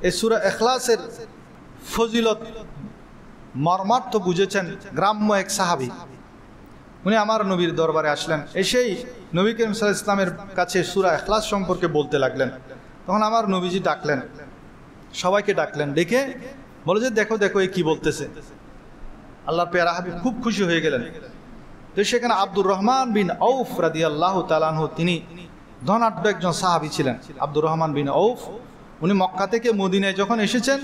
এই সূরা ইখলাসের ফজিলত মর্মার্থ বুঝেছেন গ্রাম্য এক সাহাবী। উনি আমার নবীর দরবারে আসলেন, এসেই নবী করিম সাল্লাল্লাহু আলাইহি ওয়াসাল্লামের কাছে সূরা ইখলাস সম্পর্কে বলতে লাগলেন। তখন আমার নবীজি ডাকলেন, সবাইকে ডাকলেন, ডেকে বলে যে দেখো দেখো এ কি বলতেছে। আল্লাহর পেয়ারা হাবিব খুব খুশি হয়ে গেলেন। তো সেখানে আব্দুর রহমান বিন আউফ রাদিয়াল্লাহু তাআলা আনহু, তিনি ধনাঢ্য একজন সাহাবী ছিলেন। আব্দুর রহমান বিন আউফ, উনি মক্কা থেকে মদিনায় যখন এসেছেন,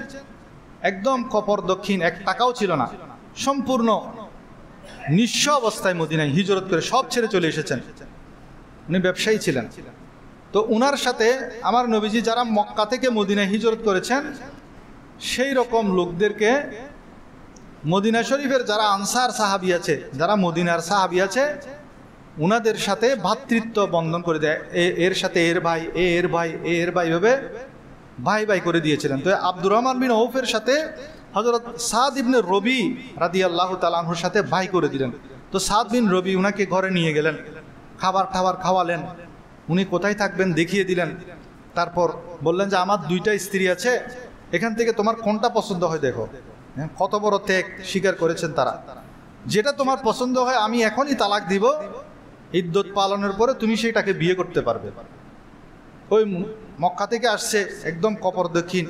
একদম কপর দক্ষিণ, এক টাকাও ছিল না, সম্পূর্ণ নিঃস্ব অবস্থায় মদিনায় হিজরত করে সব ছেড়ে চলে এসেছেন। উনি ব্যবসায়ী ছিলেন। তো উনার সাথে আমার নবীজি যারা মক্কা থেকে মদিনায় হিজরত করেছেন সেই রকম লোকদেরকে, মদিনা শরীফের যারা আনসার সাহাবী আছে, যারা মদিনার সাহাবী আছে, উনাদের সাথে ভ্রাতৃত্ব বন্ধন করে দেয়। এর সাথে এর ভাই, এর ভাই, এর ভাই ভাবে ভাই ভাই করে দিয়েছিলেন। তো আব্দুর রহমান বিন আউফের সাথে হযরত সাদ ইবনে রবি রাদিয়াল্লাহু তাআলা আনহুর সাথে ভাই করে দিলেন। তো সাদ বিন রবি উনাকে ঘরে নিয়ে গেলেন, খাবার খাওয়ালেন। উনি কোথায় থাকবেন দেখিয়ে দিলেন। তারপর বললেন যে আমার 2টা স্ত্রী আছে, এখান থেকে তোমার কোনটা পছন্দ হয় দেখো। কত বড় ত্যাগ স্বীকার করেছেন তারা। যেটা তোমার পছন্দ হয় আমি এখনই তালাক দিব, ইদ্যত পালনের পরে তুমি সেটাকে বিয়ে করতে পারবে। ওই মক্কা থেকে আসছে একদম কপর দক্ষিণ।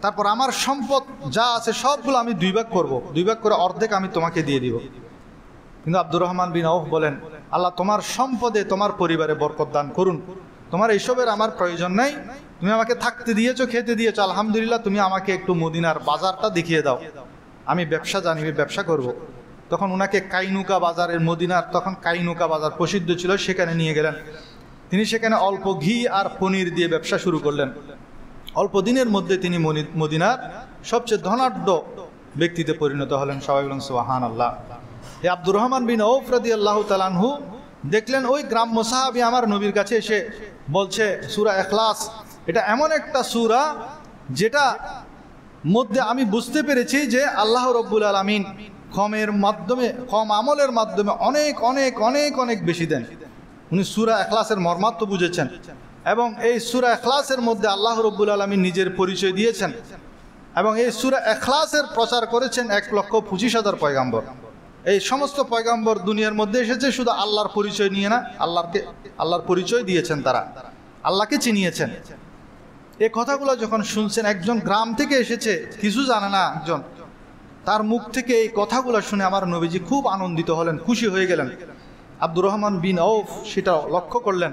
তারপর আমার সম্পদ যা আছে সবগুলো আমি 2 ভাগ করব, 2 ভাগ করে অর্ধেক আমি তোমাকে দিয়ে দিব। কিন্তু আব্দুর রহমান বিন আউফ বলেন, আল্লাহ তোমার সম্পদে তোমার পরিবারে বরকত দান করুন, তোমার এইসবের আমার প্রয়োজন নাই, তুমি আমাকে থাকতে দিয়েছো, খেতে দিয়েছো, আলহামদুলিল্লাহ, তুমি আমাকে একটু মদিনার বাজারটা দেখিয়ে দাও, আমি ব্যবসা জানি, ব্যবসা করব। তখন ওনাকে কাইনুকা বাজারের, মদিনার তখন কাইনুকা বাজার প্রসিদ্ধ ছিল, সেখানে নিয়ে গেলেন। তিনি সেখানে অল্প ঘি আর পনির দিয়ে ব্যবসা শুরু করলেন। অল্প দিনের মধ্যে তিনি মদিনার সবচেয়ে ধনাঢ্য ব্যক্তিতে পরিণত হলেন। সবাই বলেন সুবহানাল্লাহ। এই আব্দুর রহমান বিন আউফ রাদিয়াল্লাহু তাআলা আনহু দেখলেন ওই গ্রাম্য সাহাবী আমার নবীর কাছে এসে বলছে, সূরা ইখলাস এটা এমন একটা সূরা যেটা মধ্যে আমি বুঝতে পেরেছি যে আল্লাহ রাব্বুল আলামিন কম আমলের মাধ্যমে অনেক অনেক অনেক অনেক বেশি দেন। উনি সূরা ইখলাসের মর্মার্থ বুঝেছেন এবং এই সূরা ইখলাসের মধ্যে আল্লাহ রাব্বুল আলামিন নিজের পরিচয় দিয়েছেন এবং এই সূরা ইখলাসের প্রচার করেছেন 1,25,000 পয়গাম্বর। এই সমস্ত পয়গাম্বর দুনিয়ার মধ্যে এসেছে শুধু আল্লাহর পরিচয় নিয়ে না, আল্লাহর পরিচয় দিয়েছেন, তারা আল্লাহকে চিনিয়েছেন। এই কথাগুলো যখন শুনছেন, একজন গ্রাম থেকে এসেছে, কিছু জানে না একজন, তার মুখ থেকে এই কথাগুলো শুনে আমার নবীজি খুব আনন্দিত হলেন, খুশি হয়ে গেলেন। আব্দুর রহমান বিন আউফ সেটা লক্ষ্য করলেন,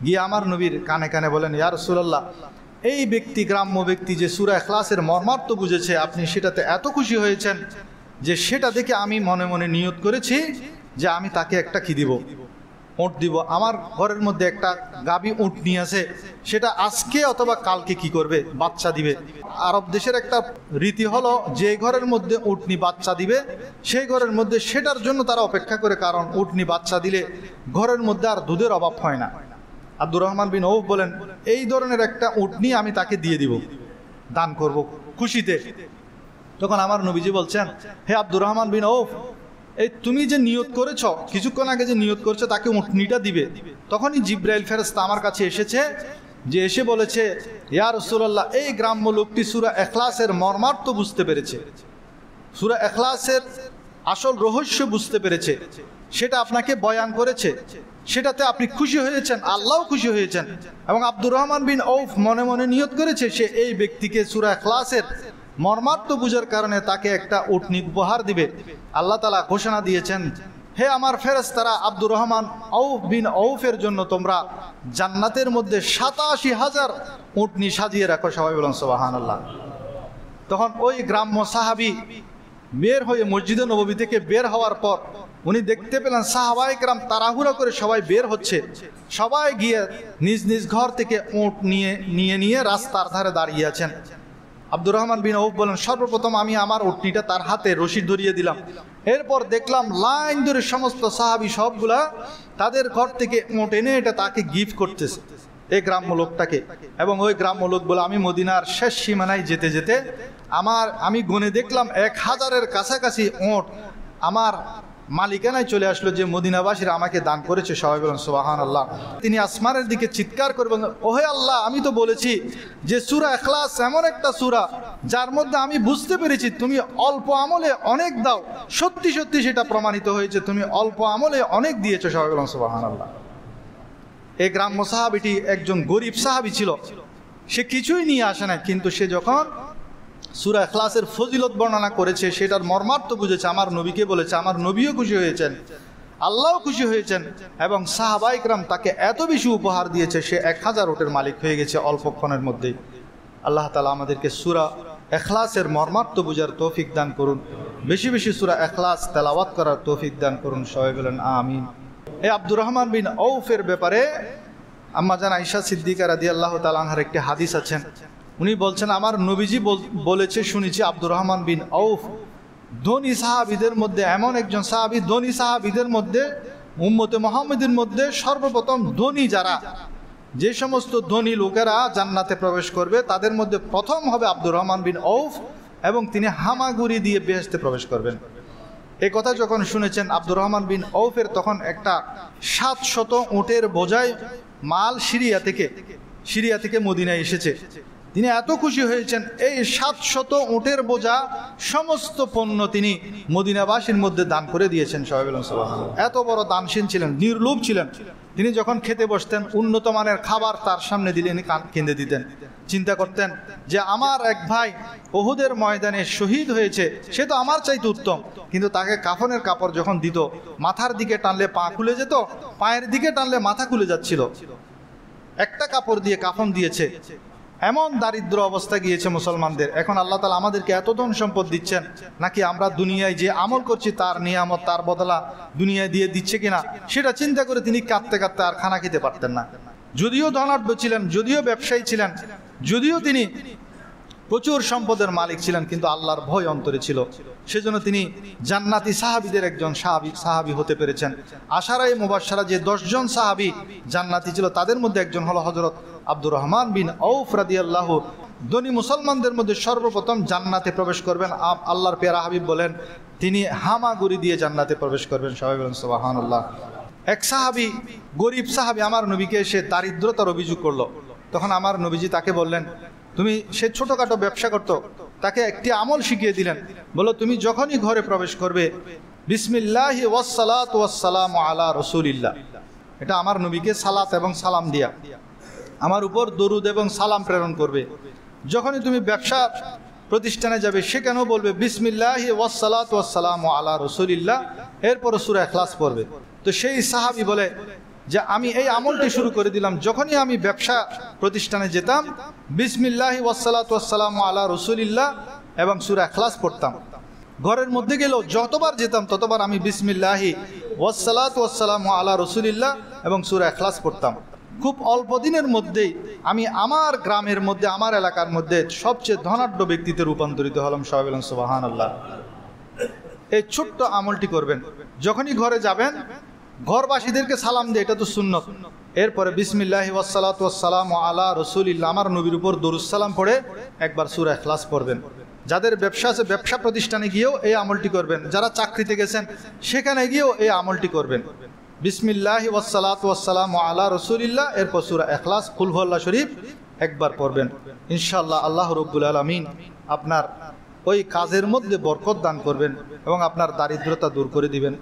গিয়ে আমার নবীর কানে কানে বলেন, ইয়া রাসূলুল্লাহ, এই ব্যক্তি, গ্রাম্য ব্যক্তি যে সূরা ইখলাসের মর্মার্থ বুঝেছে, আপনি সেটাতে এত খুশি হয়েছেন যে সেটা দেখে আমি মনে মনে নিয়ত করেছি যে আমি তাকে একটা কি দিব, উট দিব। আমার ঘরের মধ্যে একটা গাভী উট নিয়ে আছে, সেটা আজকে অথবা কালকে কি করবে, বাচ্চা দিবে। আরব দেশের একটা রীতি হলো যে ঘরের মধ্যে উটনি বাচ্চা দিবে সেই ঘরের মধ্যে সেটার জন্য তারা অপেক্ষা করে, কারণ উটনি বাচ্চা দিলে ঘরের মধ্যে আর দুধের অভাব হয় না। আব্দুর রহমান বিন আউফ বলেন, এই ধরনের একটা উটনি আমি তাকে দিয়ে দিব, দান করব খুশিতে। তখন আমার নবীজি বলছেন, হে আব্দুর রহমান বিন আউফ, এই তুমি যে নিয়ত করেছ, কিছুক্ষণ আগে যে নিয়ত করেছো তাকে উটনিটা দিবে, তখনই জিব্রাইল ফেরেশতা আমার কাছে এসেছে, যে এসে বলেছে, ইয়া রাসূলুল্লাহ, এই গ্রাম্য লোকটি সূরা ইখলাসের মর্মার্থ বুঝতে পেরেছে, সূরা ইখলাসের আসল রহস্য বুঝতে পেরেছে, সেটা আপনাকে বয়ান করেছে, সেটাতে আপনি খুশি হয়েছেন, আল্লাহও খুশি হয়েছেন। এবং আব্দুর রহমান বিন আউফ মনে মনে নিয়ত করেছে সে এই ব্যক্তিকে সূরা ইখলাসের মর্মার্থ বুঝার কারণে তাকে একটা উটনি উপহার দিবে। আল্লাহ তাআলা ঘোষণা দিয়েছেন, হে আমার ফেরেশতারা, আব্দুর রহমান আউফ বিন আউফের জন্য তোমরা জান্নাতের মধ্যে ৮৭,০০০ উটনি সাজিয়ে রাখো। সবাই বলেন সুবহানাল্লাহ। তখন ওই গ্রাম্য সাহাবী বের হয়ে মসজিদে নববী থেকে বের হওয়ার পর উনি দেখতে পেলেন সাহাবায়ে কেরাম তাড়াহুড়া করে সবাই বের হচ্ছে, সবাই গিয়ে নিজ নিজ ঘর থেকে উট নিয়ে রাস্তার ধারে দাঁড়িয়ে আছেন। আব্দুর রহমান বিন আউফ বলেন, সর্বপ্রথম আমি আমার উটনিটা তার হাতে রশি ধরিয়ে দিলাম। এরপর দেখলাম লাইন ধরে সমস্ত সাহাবী সবগুলা তাদের ঘর থেকে উট এনে এটা তাকে গিফট করতেছে এই গ্রাম্য লোকটাকে। এবং ওই গ্রাম্য লোক বলে, আমি মদিনার শেষ সীমানায় যেতে যেতে আমি গুনে দেখলাম ১,০০০-এর কাছাকাছি উট আমার মালিকানায় চলে আসলো যে মদিনাবাসীরা আমাকে দান করেছে। সবাই বলেন সুবহানাল্লাহ। তিনি আসমানের দিকে চিৎকার করবেন, ওহে আল্লাহ, আমি তো বলেছি যে সূরা ইখলাস এমন একটা সূরা যার মধ্যে আমি বুঝতে পেরেছি তুমি অল্প আমলে অনেক দাও। সত্যি সত্যি সেটা প্রমাণিত হয়েছে, তুমি অল্প আমলে অনেক দিয়েছো। সবাই বলেন সুবহানাল্লাহ। এই গ্রাম্য সাহাবীটি একজন গরিব সাহাবী ছিল, সে কিছুই নিয়ে আসে না, কিন্তু সে যখন সূরা ইখলাসের ফজিলত বর্ণনা করেছে, সেটার মর্মার্থ বুঝেছে, আমার নবীকে বলেছে, আমার নবীও খুশি হয়েছেন, আল্লাহও খুশি হয়েছেন, এবং সাহাবায়ে কেরাম তাকে এত বেশি উপহার দিয়েছে, সে 1000 উটের মালিক হয়ে গেছে অল্পক্ষণের মধ্যেই। আল্লাহ তাআলা আমাদেরকে সূরা ইখলাসের মর্মার্থ বুঝার তৌফিক দান করুন, বেশি বেশি সূরা ইখলাস তেলাওয়াত করার তৌফিক দান করুন। সবাই বলেন আমিন। এই আব্দুর রহমান বিন আউফের ব্যাপারে আম্মা জান আয়েশা সিদ্দিকা রাদিয়াল্লাহু তাআলা আনহার একটি হাদিস আছেন। উনি বলছেন, আমার নবীজি বলেছে শুনেছি, আব্দুর রহমান বিন আউফ ধনী সাহাবীদের মধ্যে এমন একজন সাহাবী, ধনী সাহাবীদের মধ্যে উম্মতে মুহাম্মাদের মধ্যে সর্বপ্রথম ধনী যারা, যে সমস্ত ধনী লোকেরা জান্নাতে প্রবেশ করবে তাদের মধ্যে প্রথম হবে আব্দুর রহমান বিন আউফ, এবং তিনি হামাগুড়ি দিয়ে বেহেশতে প্রবেশ করবেন। এই কথা যখন শুনেছেন আব্দুর রহমান বিন আউফের, তখন একটা 700 উটের বোঝাই মাল সিরিয়া থেকে মদিনায় এসেছে। তিনি এত খুশি হয়েছেন, এই 700 উটের বোঝা সমস্ত পণ্য তিনি মদিনাবাসীর মধ্যে দান করে দিয়েছেন। সবাই বলেন সুবহানাল্লাহ। এত বড় দানশীল ছিলেন, নির্লোভ ছিলেন। তিনি যখন খেতে বসতেন, উন্নত মানের খাবার তার সামনে দিলে তিনি কিনে দিতেন। চিন্তা করতেন যে আমার এক ভাই উহুদের ময়দানে শহীদ হয়েছে, সে তো আমার চাইতে উত্তম, কিন্তু তাকে কাফনের কাপড় যখন দিত, মাথার দিকে টানলে পা খুলে যেত, পায়ের দিকে টানলে মাথা খুলে যাচ্ছিল। একটা কাপড় দিয়ে কাফন দিয়েছে। এমন দারিদ্র অবস্থা গিয়েছে মুসলমানদের। এখন আল্লাহ তাআলা আমাদেরকে এত ধন সম্পদ দিচ্ছেন, নাকি আমরা দুনিয়ায় যে আমল করছি তার নিয়ামত, তার বদলা দুনিয়ায় দিয়ে দিচ্ছে কিনা, সেটা চিন্তা করে তিনি কাঁদতে কাঁদতে আর খানা খেতে পারতেন না। যদিও ধনাঢ্য ছিলেন, যদিও ব্যবসায়ী ছিলেন, যদিও তিনি প্রচুর সম্পদের মালিক ছিলেন, কিন্তু আল্লাহর ভয় অন্তরে ছিল। সেজন্য তিনি জান্নাতি সাহাবীদের একজন সাহাবী হতে পেরেছেন। আশারায়ে মুবাশশারা যে 10 জন সাহাবী জান্নাতি ছিল, তাদের মধ্যে একজন হলো হযরত আব্দুর রহমান বিন আউফ রাদিয়াল্লাহু। ধনী মুসলমানদের মধ্যে সর্বপ্রথম জান্নাতে প্রবেশ করবেন, আল্লাহর পেয়ারা হাবিব বলেন তিনি হামাগুড়ি দিয়ে জান্নাতে প্রবেশ করবেন। সবাই বলেন সুবহানাল্লাহ। এক সাহাবী, গরিব সাহাবী, আমার নবীকে এসে দারিদ্রতার অভিযোগ করলো। তখন আমার নবীজি তাকে বললেন, সে ছোটখাটো ব্যবসা করত, তাকে একটি আমল শিখিয়ে দিলেন। বলো, তুমি যখনই ঘরে প্রবেশ করবে, বিসমিল্লাহি ওয়াসসালাতু ওয়াসসালামু আলা রাসূলিল্লাহ, এটা আমার নবীকে সালাত এবং সালাম দিয়া আমার উপর দরুদ এবং সালাম প্রেরণ করবে। যখনই তুমি ব্যবসা প্রতিষ্ঠানে যাবে, সেখানেও বলবে বিসমিল্লাহি ওয়াসসালাতু ওয়াসসালামু আলা রাসূলিল্লাহ, এরপর সূরা ইখলাস পড়বে। তো সেই সাহাবী বলে যে আমি এই আমলটি শুরু করে দিলাম, যখনই আমি ব্যবসা প্রতিষ্ঠানে যেতাম বিসমিল্লাহি ওয়াসসালাতু ওয়াসসালামু আলা রাসূলিল্লাহ এবং সূরা ইখলাস পড়তাম। ঘরের মধ্যে গেলেও যতবার যেতাম ততবার আমি বিসমিল্লাহি ওয়াসসালাতু ওয়াসসালামু আলা রাসূলিল্লাহ এবং সূরা ইখলাস পড়তাম। খুব অল্প দিনের মধ্যেই আমি আমার গ্রামের মধ্যে, আমার এলাকার মধ্যে সবচেয়ে ধনাঢ্য ব্যক্তিতে রূপান্তরিত হলাম। সবাই বলেন সুবহানাল্লাহ। এই ছোট্ট আমলটি করবেন, যখনই ঘরে যাবেন ঘরবাসীদেরকে সালাম দিয়ে, এটা তো সুন্নত। এরপরে বিসমিল্লাহি ওয়াসসালাতু ওয়াসসালামু আলা রাসূলিল্লাহ, আমার নবীর উপর দরুদ সালাম পড়ে একবার সূরা ইখলাস পড়বেন। যাদের ব্যবসা আছে, ব্যবসা প্রতিষ্ঠানে গিয়েও এই আমলটি করবেন। যারা চাকরিতে গেছেন, সেখানে গিয়েও এই আমলটি করবেন। বিসমিল্লাহি ওয়াসসালাতু ওয়াসসালামু আলা রাসূলিল্লাহ, এরপর সূরা ইখলাস, কুল হুয়াল্লাহু শরীফ একবার পড়বেন। ইনশাআল্লাহ আল্লাহ রাব্বুল আলামিন আপনার ওই কাজের মধ্যে বরকত দান করবেন এবং আপনার দারিদ্রতা দূর করে দিবেন।